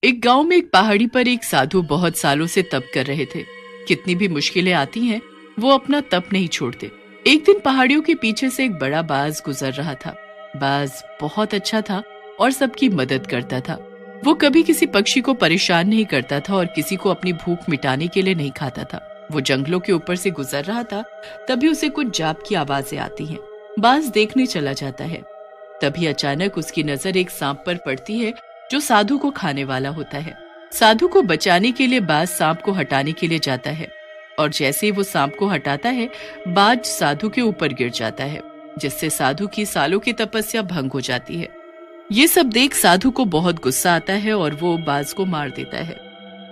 एक गांव में एक पहाड़ी पर एक साधु बहुत सालों से तप कर रहे थे। कितनी भी मुश्किलें आती हैं, वो अपना तप नहीं छोड़ते। एक दिन पहाड़ियों के पीछे से एक बड़ा बाज गुजर रहा था। बाज बहुत अच्छा था और सबकी मदद करता था। वो कभी किसी पक्षी को परेशान नहीं करता था और किसी को अपनी भूख मिटाने के लिए नहीं खाता था। वो जंगलों के ऊपर से गुजर रहा था, तभी उसे कुछ जाप की आवाजें आती हैं। बाज देखने चला जाता है। तभी अचानक उसकी नजर एक सांप पर पड़ती है जो साधु को खाने वाला होता है। साधु को बचाने के लिए बाज सांप को हटाने के लिए जाता है और जैसे ही वो सांप को हटाता है, बाज साधु के ऊपर गिर जाता है, जिससे साधु की सालों की तपस्या भंग हो जाती है। ये सब देख साधु को बहुत गुस्सा आता है और वो बाज को मार देता है।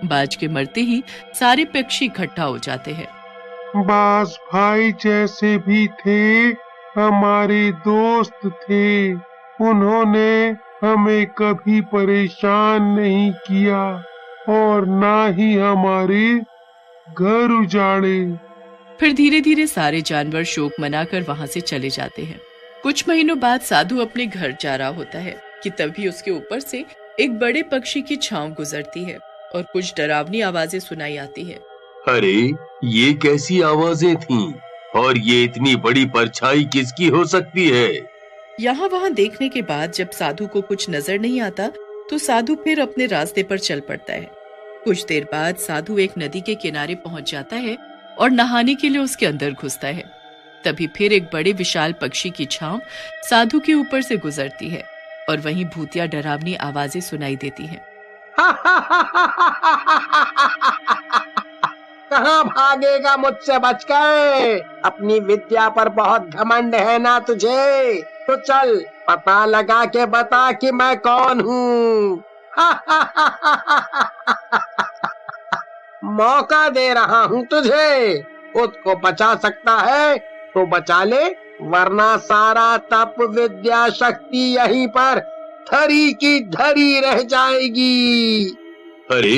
बाज के मरते ही सारे पक्षी इकट्ठा हो जाते हैं। बाज भाई जैसे भी थे, हमारे दोस्त थे। उन्होंने हमें कभी परेशान नहीं किया और ना ही हमारे घर उजाड़े। फिर धीरे धीरे सारे जानवर शोक मनाकर वहां से चले जाते हैं। कुछ महीनों बाद साधु अपने घर जा रहा होता है कि तभी उसके ऊपर से एक बड़े पक्षी की छांव गुजरती है और कुछ डरावनी आवाजें सुनाई आती है। अरे, ये कैसी आवाजें थीं? और ये इतनी बड़ी परछाई किसकी हो सकती है? यहाँ वहाँ देखने के बाद जब साधु को कुछ नजर नहीं आता तो साधु फिर अपने रास्ते पर चल पड़ता है। कुछ देर बाद साधु एक नदी के किनारे पहुंच जाता है और नहाने के लिए उसके अंदर घुसता है। तभी फिर एक बड़े विशाल पक्षी की छांव साधु के ऊपर से गुजरती है और वहीं भूतिया डरावनी आवाजें सुनाई देती हैं। कहाँ भागेगा मुझसे बचकर? अपनी विद्या पर बहुत घमंड है ना तुझे? तो चल पता लगा के बता कि मैं कौन हूँ। मौका दे रहा हूँ तुझे। खुद को बचा सकता है तो बचा ले, वरना सारा तप विद्या शक्ति यहीं पर धरी की धरी रह जाएगी। अरे,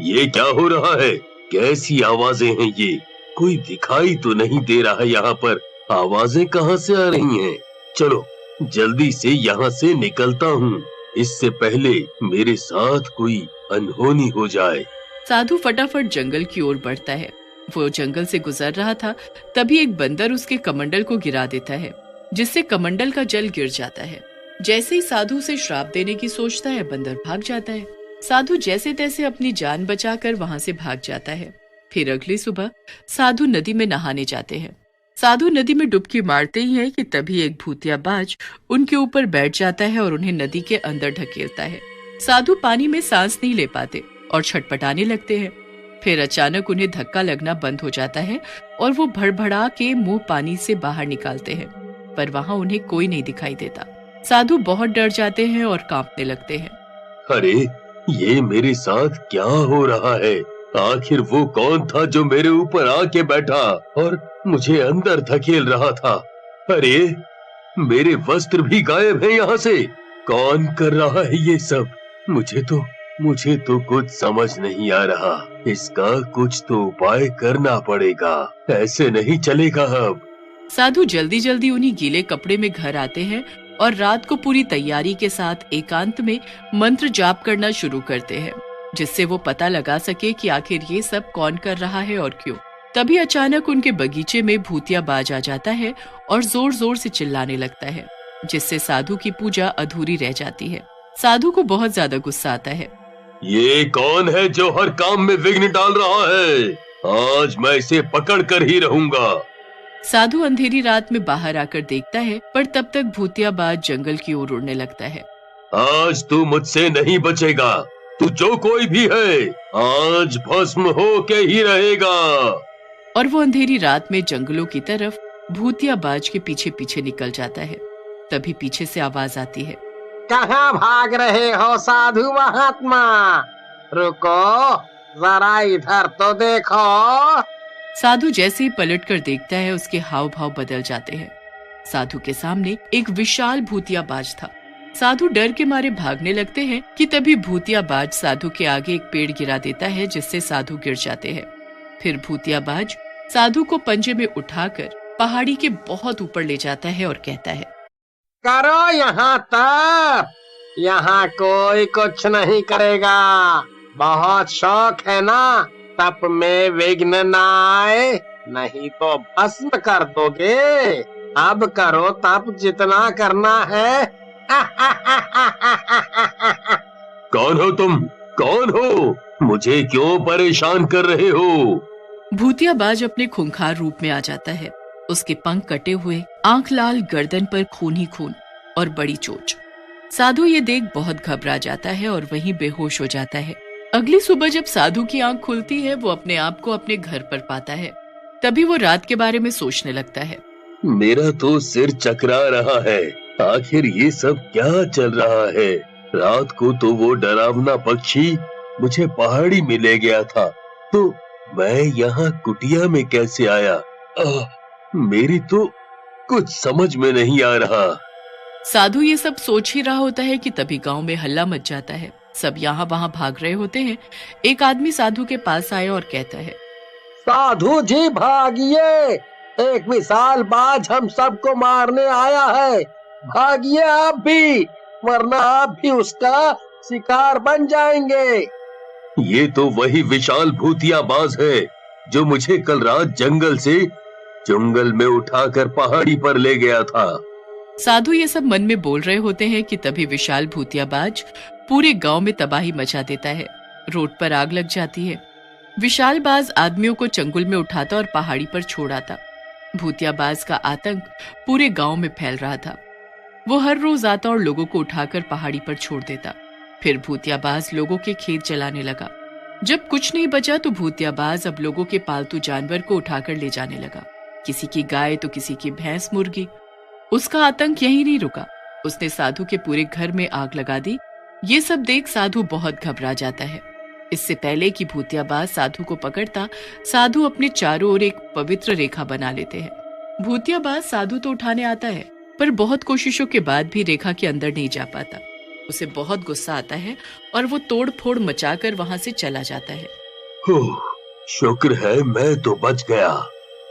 ये क्या हो रहा है? कैसी आवाजें हैं ये? कोई दिखाई तो नहीं दे रहा यहाँ पर। आवाजें कहाँ से आ रही हैं? चलो जल्दी से यहाँ से निकलता हूँ, इससे पहले मेरे साथ कोई अनहोनी हो जाए। साधु फटाफट जंगल की ओर बढ़ता है। वो जंगल से गुजर रहा था, तभी एक बंदर उसके कमंडल को गिरा देता है, जिससे कमंडल का जल गिर जाता है। जैसे ही साधु से श्राप देने की सोचता है, बंदर भाग जाता है। साधु जैसे तैसे अपनी जान बचाकर वहां से भाग जाता है। फिर अगली सुबह साधु नदी में नहाने जाते हैं। साधु नदी में डुबकी मारते ही है कि तभी एक भूतिया बाज उनके ऊपर बैठ जाता है और उन्हें नदी के अंदर ढकेलता है। साधु पानी में सांस नहीं ले पाते और छटपटाने लगते हैं। फिर अचानक उन्हें धक्का लगना बंद हो जाता है और वो भड़भड़ा के मुंह पानी से बाहर निकालते हैं, पर वहां उन्हें कोई नहीं दिखाई देता। साधु बहुत डर जाते हैं और कांपने लगते हैं। अरे, ये मेरे साथ क्या हो रहा है? आखिर वो कौन था जो मेरे ऊपर आके बैठा और मुझे अंदर धकेल रहा था? अरे, मेरे वस्त्र भी गायब है यहाँ से। कौन कर रहा है ये सब? मुझे तो कुछ समझ नहीं आ रहा। इसका कुछ तो उपाय करना पड़ेगा, ऐसे नहीं चलेगा अब। साधु जल्दी जल्दी उन्हीं गीले कपड़े में घर आते हैं और रात को पूरी तैयारी के साथ एकांत में मंत्र जाप करना शुरू करते हैं, जिससे वो पता लगा सके कि आखिर ये सब कौन कर रहा है और क्यों। तभी अचानक उनके बगीचे में भूतिया बाज आ जाता है और जोर जोर से चिल्लाने लगता है, जिससे साधु की पूजा अधूरी रह जाती है। साधु को बहुत ज्यादा गुस्सा आता है। ये कौन है जो हर काम में विघ्न डाल रहा है? आज मैं इसे पकड़ कर ही रहूंगा। साधु अंधेरी रात में बाहर आकर देखता है, पर तब तक भूतिया बाज जंगल की ओर उड़ने लगता है। आज तू मुझसे नहीं बचेगा। तू जो कोई भी है, आज भस्म हो के ही रहेगा। और वो अंधेरी रात में जंगलों की तरफ भूतिया बाज के पीछे पीछे निकल जाता है। तभी पीछे से आवाज आती है। कहाँ भाग रहे हो साधु महात्मा? रुको, जरा इधर तो देखो। साधु जैसे ही पलट कर देखता है, उसके हाव भाव बदल जाते हैं। साधु के सामने एक विशाल भूतिया बाज था। साधु डर के मारे भागने लगते हैं कि तभी भूतिया बाज साधु के आगे एक पेड़ गिरा देता है, जिससे साधु गिर जाते हैं। फिर भूतिया बाज साधु को पंजे में उठाकर पहाड़ी के बहुत ऊपर ले जाता है और कहता है, करो यहाँ तक। यहाँ कोई कुछ नहीं करेगा। बहुत शौक है ना, तप में विघ्न ना आए, नहीं तो भस्म कर दोगे। अब करो तप जितना करना है। कौन हो तुम? कौन हो? मुझे क्यों परेशान कर रहे हो? भूतिया बाज अपने खूंखार रूप में आ जाता है। उसके पंख कटे हुए, आंख लाल, गर्दन पर खून ही खून और बड़ी चोट। साधु ये देख बहुत घबरा जाता है और वहीं बेहोश हो जाता है। अगली सुबह जब साधु की आंख खुलती है, वो अपने आप को अपने घर पर पाता है। तभी वो रात के बारे में सोचने लगता है। मेरा तो सिर चकरा रहा है। आखिर ये सब क्या चल रहा है? रात को तो वो डरावना पक्षी मुझे पहाड़ी में ले गया था, तो मैं यहाँ कुटिया में कैसे आया? मेरी तो कुछ समझ में नहीं आ रहा। साधु ये सब सोच ही रहा होता है कि तभी गांव में हल्ला मच जाता है। सब यहाँ वहाँ भाग रहे होते हैं। एक आदमी साधु के पास आया और कहता है, साधु जी भागिए, एक विशाल बाज हम सबको मारने आया है। भागिए आप भी, वरना आप भी उसका शिकार बन जाएंगे। ये तो वही विशाल भूतिया बाज है जो मुझे कल रात जंगल से जंगल में उठाकर पहाड़ी पर ले गया था। साधु ये सब मन में बोल रहे होते हैं कि तभी विशाल भूतिया बाज पूरे गांव में तबाही मचा देता है। रोड पर आग लग जाती है। विशाल बाज आदमियों को चंगुल में उठाता और पहाड़ी पर छोड़ आता। भूतिया बाज का आतंक पूरे गांव में फैल रहा था। वो हर रोज आता और लोगों को उठाकर पहाड़ी पर छोड़ देता। फिर भूतिया बाज लोगों के खेत जलाने लगा। जब कुछ नहीं बचा तो भूतिया बाज अब लोगों के पालतू जानवर को उठाकर ले जाने लगा। किसी की गाय तो किसी की भैंस, मुर्गी। उसका आतंक यहीं नहीं रुका। उसने साधु के पूरे घर में आग लगा दी। ये सब देख साधु बहुत घबरा जाता है। इससे पहले कि भूतिया बाज साधु को पकड़ता, साधु अपने चारों ओर एक पवित्र रेखा बना लेते हैं। भूतिया बाज साधु तो उठाने आता है, पर बहुत कोशिशों के बाद भी रेखा के अंदर नहीं जा पाता। उसे बहुत गुस्सा आता है और वो तोड़ फोड़ मचाकर वहां से चला जाता है। शुक्र है मैं तो बच गया,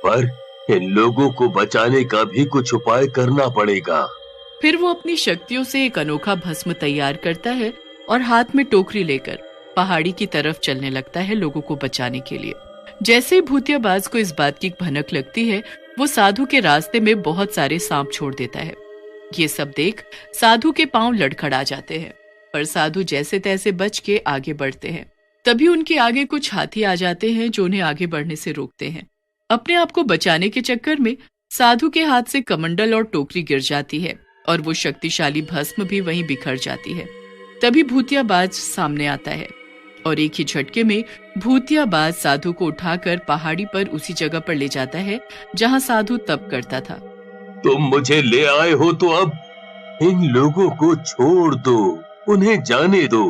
पर इन लोगों को बचाने का भी कुछ उपाय करना पड़ेगा। फिर वो अपनी शक्तियों से एक अनोखा भस्म तैयार करता है और हाथ में टोकरी लेकर पहाड़ी की तरफ चलने लगता है लोगों को बचाने के लिए। जैसे ही भूतिया बाज को इस बात की भनक लगती है, वो साधु के रास्ते में बहुत सारे सांप छोड़ देता है। ये सब देख साधु के पांव लड़खड़ा जाते हैं, पर साधु जैसे तैसे बच के आगे बढ़ते हैं। तभी उनके आगे कुछ हाथी आ जाते हैं जो उन्हें आगे बढ़ने से रोकते हैं। अपने आप को बचाने के चक्कर में साधु के हाथ से कमंडल और टोकरी गिर जाती है और वो शक्तिशाली भस्म भी वहीं बिखर जाती है। तभी भूतिया बाज सामने आता है और एक ही झटके में भूतिया बाज साधु को उठाकर पहाड़ी पर उसी जगह पर ले जाता है जहां साधु तप करता था। तुम मुझे ले आए हो तो अब इन लोगों को छोड़ दो, उन्हें जाने दो,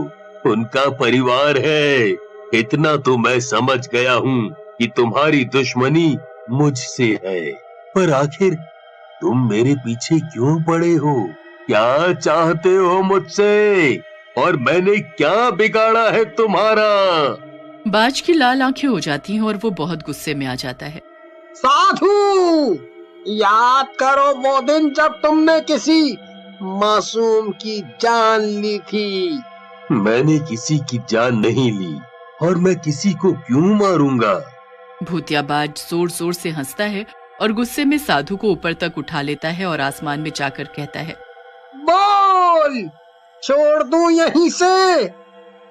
उनका परिवार है। इतना तो मैं समझ गया हूँ कि तुम्हारी दुश्मनी मुझसे है, पर आखिर तुम मेरे पीछे क्यों पड़े हो? क्या चाहते हो मुझसे? और मैंने क्या बिगाड़ा है तुम्हारा? बाज की लाल आंखें हो जाती हैं और वो बहुत गुस्से में आ जाता है। साधु, याद करो वो दिन जब तुमने किसी मासूम की जान ली थी। मैंने किसी की जान नहीं ली, और मैं किसी को क्यों मारूंगा? भूतिया बाज जोर जोर से हंसता है और गुस्से में साधु को ऊपर तक उठा लेता है और आसमान में जाकर कहता है, बोल, छोड़ दूं यहीं से?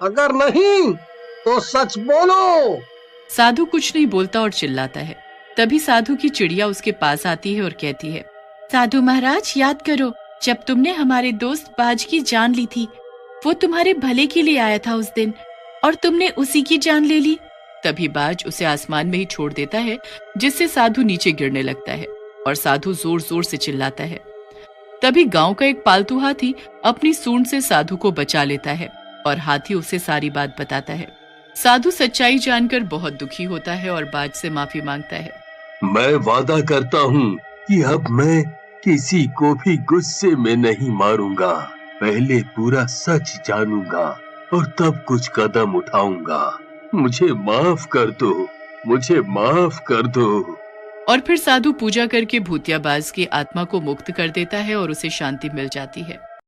अगर नहीं तो सच बोलो। साधु कुछ नहीं बोलता और चिल्लाता है। तभी साधु की चिड़िया उसके पास आती है और कहती है, साधु महाराज, याद करो जब तुमने हमारे दोस्त बाज की जान ली थी। वो तुम्हारे भले के लिए आया था उस दिन, और तुमने उसी की जान ले ली। तभी बाज उसे आसमान में ही छोड़ देता है, जिससे साधु नीचे गिरने लगता है और साधु जोर जोर से चिल्लाता है। तभी गांव का एक पालतू हाथी अपनी सूंड से साधु को बचा लेता है और हाथी उसे सारी बात बताता है। साधु सच्चाई जानकर बहुत दुखी होता है और बाज से माफी मांगता है। मैं वादा करता हूँ कि अब मैं किसी को भी गुस्से में नहीं मारूंगा। पहले पूरा सच जानूंगा और तब कुछ कदम उठाऊंगा। मुझे माफ कर दो, मुझे माफ कर दो। और फिर साधु पूजा करके भूतिया बाज की आत्मा को मुक्त कर देता है और उसे शांति मिल जाती है।